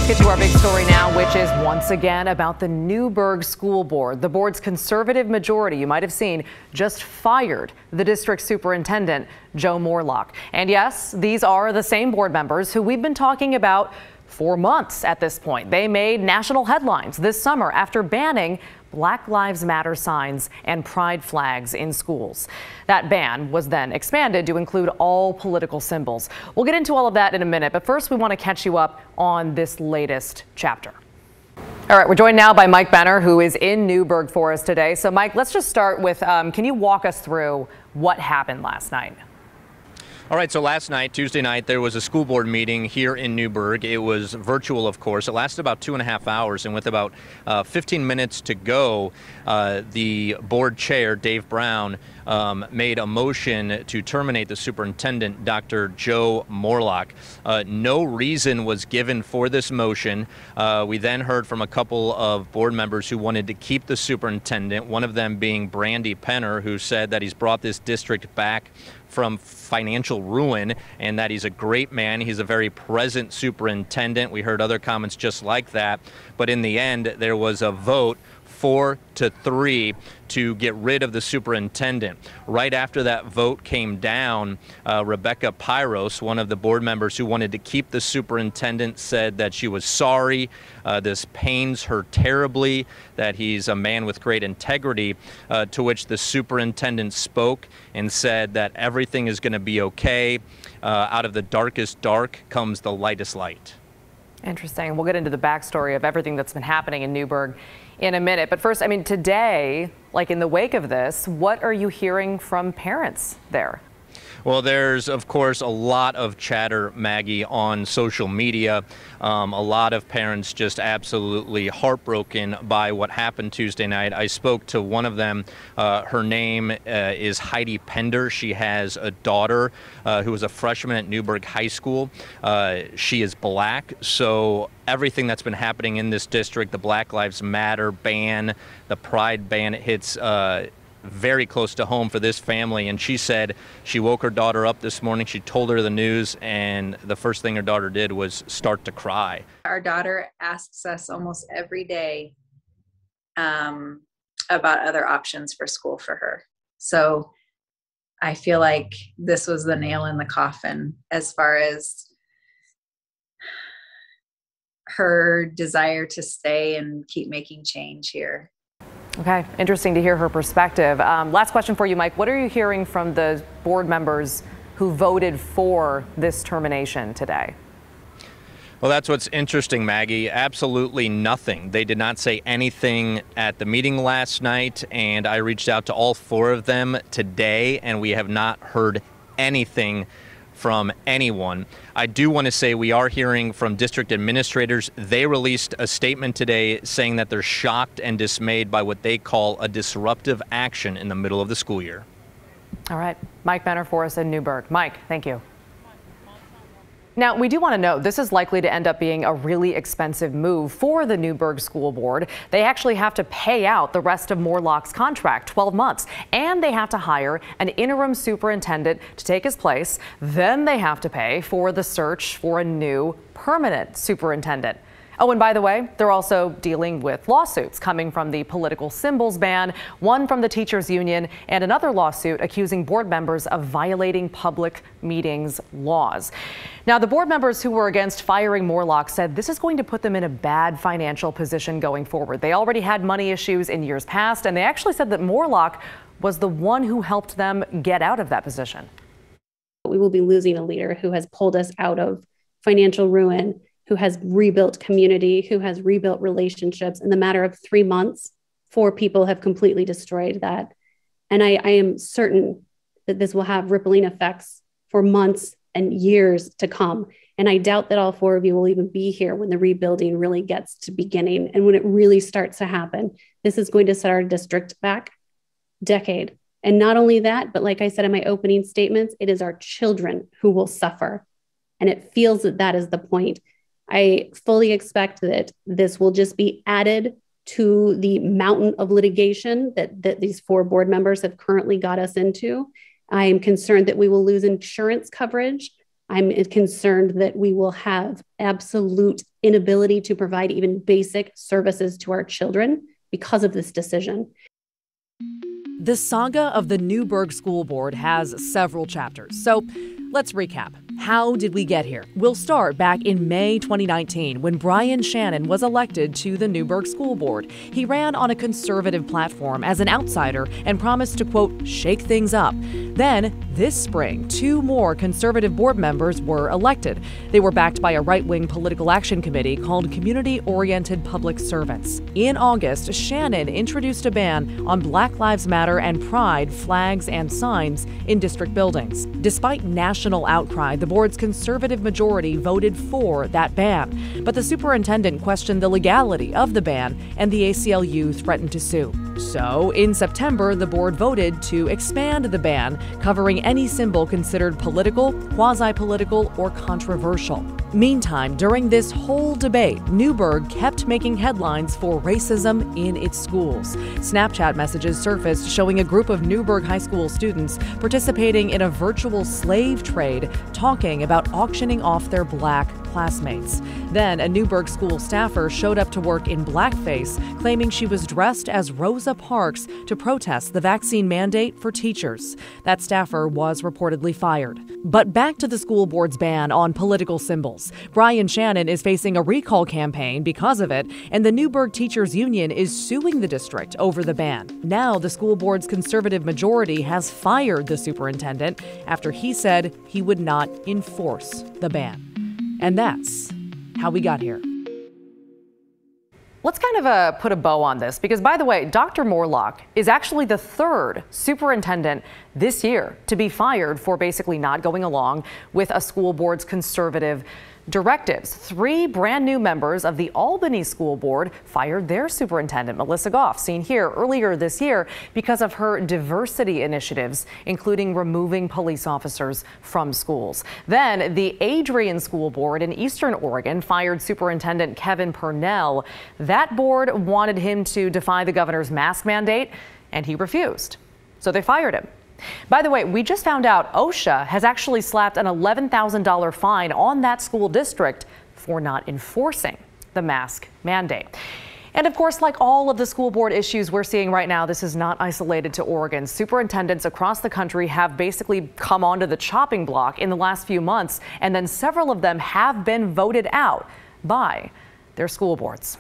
Let's get to our big story now, which is once again about the Newberg School Board. The board's conservative majority, you might have seen, just fired the district superintendent, Joe Morelock. And yes, these are the same board members who we've been talking about for months at this point. They made national headlines this summer after banning Black Lives Matter signs and pride flags in schools. That ban was then expanded to include all political symbols. We'll get into all of that in a minute, but first we want to catch you up on this latest chapter. All right, we're joined now by Mike Benner, who is in Newberg for us today. So Mike, let's just start with, can you walk us through what happened last night? All right, so last night, Tuesday night, there was a school board meeting here in Newberg. It was virtual, of course. It lasted about 2.5 hours, and with about 15 minutes to go, the board chair, Dave Brown, made a motion to terminate the superintendent, Dr. Joe Morelock. No reason was given for this motion. We then heard from a couple of board members who wanted to keep the superintendent, one of them being Brandy Penner, who said that he's brought this district back from financial ruin and that he's a great man. He's a very present superintendent. We heard other comments just like that. But in the end, there was a vote 4-3 to get rid of the superintendent. Right after that vote came down, Rebecca Pyros, one of the board members who wanted to keep the superintendent, said that she was sorry. This pains her terribly, that he's a man with great integrity, to which the superintendent spoke and said that everything is going to be okay. Out of the darkest dark comes the lightest light. Interesting. We'll get into the backstory of everything that's been happening in Newberg in a minute. But first, I mean, today, like in the wake of this, what are you hearing from parents there? Well, there's, of course, a lot of chatter, Maggie, on social media. A lot of parents just absolutely heartbroken by what happened Tuesday night. I spoke to one of them. Her name is Heidi Pender. She has a daughter who is a freshman at Newberg High School. She is black, so everything that's been happening in this district, the Black Lives Matter ban, the Pride ban, it hits very close to home for this family. And she said she woke her daughter up this morning. She told her the news, and the first thing her daughter did was start to cry. Our daughter asks us almost every day about other options for school for her. So I feel like this was the nail in the coffin as far as her desire to stay and keep making change here. Okay, interesting to hear her perspective. Last question for you, Mike. What are you hearing from the board members who voted for this termination today? Well, that's what's interesting, Maggie. Absolutely nothing. They did not say anything at the meeting last night, and I reached out to all 4 of them today, and we have not heard anything from anyone. I do want to say we are hearing from district administrators. They released a statement today saying that they're shocked and dismayed by what they call a disruptive action in the middle of the school year. All right, Mike Benner for us in Newberg. Mike, thank you. Now, we do want to know this is likely to end up being a really expensive move for the Newberg School Board. They actually have to pay out the rest of Morelock's contract, 12 months, and they have to hire an interim superintendent to take his place. Then they have to pay for the search for a new permanent superintendent. Oh, and by the way, they're also dealing with lawsuits coming from the political symbols ban, one from the teachers union, and another lawsuit accusing board members of violating public meetings laws. Now, the board members who were against firing Morelock said this is going to put them in a bad financial position going forward. They already had money issues in years past, and they actually said that Morelock was the one who helped them get out of that position. We will be losing a leader who has pulled us out of financial ruin, who has rebuilt community, who has rebuilt relationships. In the matter of 3 months, 4 people have completely destroyed that. And I am certain that this will have rippling effects for months and years to come. And I doubt that all 4 of you will even be here when the rebuilding really gets to beginning. And when it really starts to happen, this is going to set our district back a decade. And not only that, but like I said in my opening statements, it is our children who will suffer. And it feels that that is the point. I fully expect that this will just be added to the mountain of litigation that these 4 board members have currently got us into. I am concerned that we will lose insurance coverage I'm concerned that we will have absolute inability to provide even basic services to our children because of this decision. The saga of the Newberg School Board has several chapters. So let's recap. How did we get here? We'll start back in May 2019 when Brian Shannon was elected to the Newberg School Board. He ran on a conservative platform as an outsider and promised to, quote, shake things up. Then, this spring, 2 more conservative board members were elected. They were backed by a right-wing political action committee called Community-Oriented Public Servants. In August, Shannon introduced a ban on Black Lives Matter and Pride flags and signs in district buildings. Despite national outcry, the board's conservative majority voted for that ban. But the superintendent questioned the legality of the ban, and the ACLU threatened to sue. So, in September, the board voted to expand the ban, covering any symbol considered political, quasi-political, or controversial. Meantime, during this whole debate, Newberg kept making headlines for racism in its schools. Snapchat messages surfaced showing a group of Newberg High School students participating in a virtual slave trade, talking about auctioning off their black classmates. Then, a Newberg school staffer showed up to work in blackface, claiming she was dressed as Rosa Parks to protest the vaccine mandate for teachers. That staffer was reportedly fired. But back to the school board's ban on political symbols. Brian Shannon is facing a recall campaign because of it, and the Newberg Teachers Union is suing the district over the ban. Now, the school board's conservative majority has fired the superintendent after he said he would not enforce the ban. And that's how we got here. Let's kind of put a bow on this because, by the way, Dr. Morelock is actually the 3rd superintendent this year to be fired for basically not going along with a school board's conservative directives. 3 brand new members of the Albany School Board fired their superintendent, Melissa Goff, seen here earlier this year because of her diversity initiatives, including removing police officers from schools. Then the Adrian School Board in Eastern Oregon fired Superintendent Kevin Purnell. That board wanted him to defy the governor's mask mandate, and he refused. So they fired him. By the way, we just found out OSHA has actually slapped an $11,000 fine on that school district for not enforcing the mask mandate. And of course, like all of the school board issues we're seeing right now, this is not isolated to Oregon. Superintendents across the country have basically come onto the chopping block in the last few months, and then several of them have been voted out by their school boards.